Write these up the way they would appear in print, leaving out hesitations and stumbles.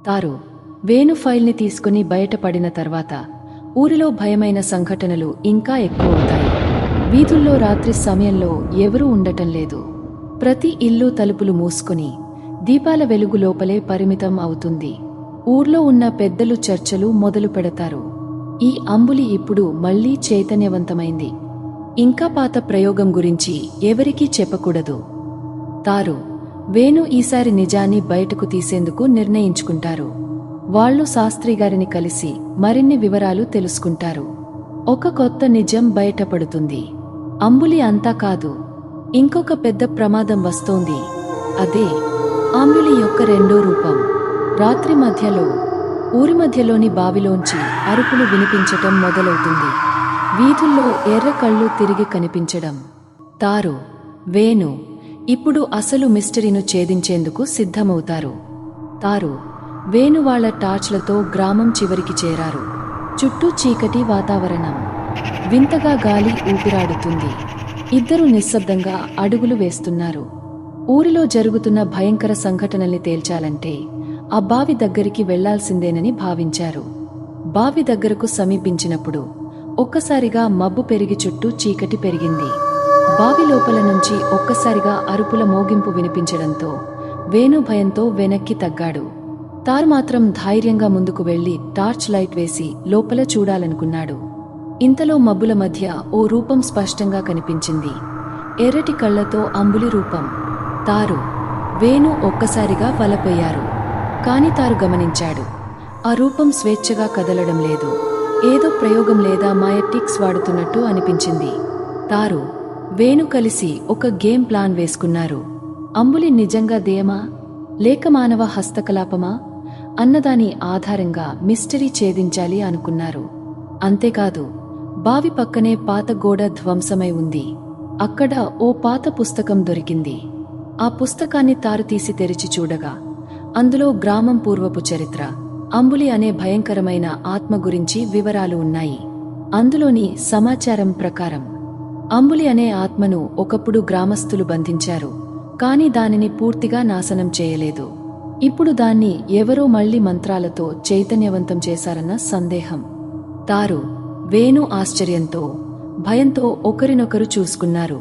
తారు వేణు ఫైల్ని తీసుకుని బయటపడిన తర్వాత ఊరిలో భయమైన సంఘటనలు ఇంకా ఎక్కువ అవుతాయి. వీధుల్లో రాత్రి సమయంలో ఎవరూ ఉండటం లేదు. ప్రతి ఇల్లు తలుపులు మూసుకుని దీపాల వెలుగు లోపలే పరిమితం అవుతుంది. ఊర్లో ఉన్న పెద్దలు చర్చలు మొదలు పెడతారు. ఈ అంబులి ఇప్పుడు మళ్లీ చైతన్యవంతమైంది. ఇంకా పాత ప్రయోగం గురించి ఎవరికీ చెప్పకూడదు. తారు వేణు ఈసారి నిజాన్ని బయటకు తీసేందుకు నిర్ణయించుకుంటారు. వాళ్లు శాస్త్రిగారిని కలిసి మరిన్ని వివరాలు తెలుసుకుంటారు. ఒక కొత్త నిజం బయటపడుతుంది. అంబులి అంతా కాదు, ఇంకొక పెద్ద ప్రమాదం వస్తోంది. అదే అంబులి యొక్క రెండో రూపం. రాత్రి మధ్యలో ఊరి మధ్యలోని బావిలోంచి అరుపులు వినిపించటం మొదలవుతుంది. వీధుల్లో ఎర్ర కళ్ళు తిరిగి కనిపించడం. తారు వేణు ఇప్పుడు అసలు మిస్టరీను ఛేదించేందుకు సిద్ధమవుతారు. తారు వేణు వాళ్ల టార్చ్లతో గ్రామం చివరికి చేరారు. చుట్టూ చీకటి వాతావరణం. వింతగా గాలి ఊపిరాడుతుంది. ఇద్దరూ నిశ్శబ్దంగా అడుగులు వేస్తున్నారు. ఊరిలో జరుగుతున్న భయంకర సంఘటనల్ని తేల్చాలంటే ఆ బావి దగ్గరికి వెళ్లాల్సిందేనని భావించారు. బావి దగ్గరకు సమీపించినప్పుడు ఒక్కసారిగా మబ్బు పెరిగి చుట్టూ చీకటి పెరిగింది. బావి లోపల నుంచి ఒక్కసారిగా అరుపుల మోగింపు వినిపించడంతో వేణు భయంతో వెనక్కి తగ్గాడు. తారు మాత్రం ధైర్యంగా ముందుకు వెళ్లి టార్చ్ లైట్ వేసి లోపల చూడాలనుకున్నాడు. ఇంతలో మబ్బుల మధ్య ఓ రూపం స్పష్టంగా కనిపించింది. ఎర్రటి కళ్లతో అంబులి రూపం. తారు వేణు ఒక్కసారిగా వలపోయారు. కాని తారు గమనించాడు, ఆ రూపం స్వేచ్ఛగా కదలడం లేదు. ఏదో ప్రయోగం లేదా మాయటిక్స్ వాడుతున్నట్టు అనిపించింది. తారు వేణు కలిసి ఒక గేమ్ ప్లాన్ వేసుకున్నారు. అంబులి నిజంగా దేయమా లేక మానవ హస్తకలాపమా అన్నదాని ఆధారంగా మిస్టరీ ఛేదించాలి అనుకున్నారు. అంతేకాదు, బావి పక్కనే పాత గోడ ధ్వంసమై ఉంది. అక్కడ ఓ పాత పుస్తకం దొరికింది. ఆ పుస్తకాన్ని తారు తీసి తెరిచి చూడగా అందులో గ్రామం పూర్వపు చరిత్ర, అంబులి అనే భయంకరమైన ఆత్మ గురించి వివరాలు ఉన్నాయి. అందులోని సమాచారం ప్రకారం అంబులి అనే ఆత్మను ఒకప్పుడు గ్రామస్తులు బంధించారు. కాని దానిని పూర్తిగా నాశనం చేయలేదు. ఇప్పుడు దాన్ని ఎవరో మళ్లీ మంత్రాలతో చైతన్యవంతం చేశారన్న సందేహం. తారు వేణు ఆశ్చర్యంతో భయంతో ఒకరినొకరు చూసుకున్నారు.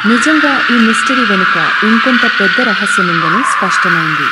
నిజంగా ఈ మిస్టరీ వెనుక ఇంకొంత పెద్ద రహస్యముందని స్పష్టమైంది.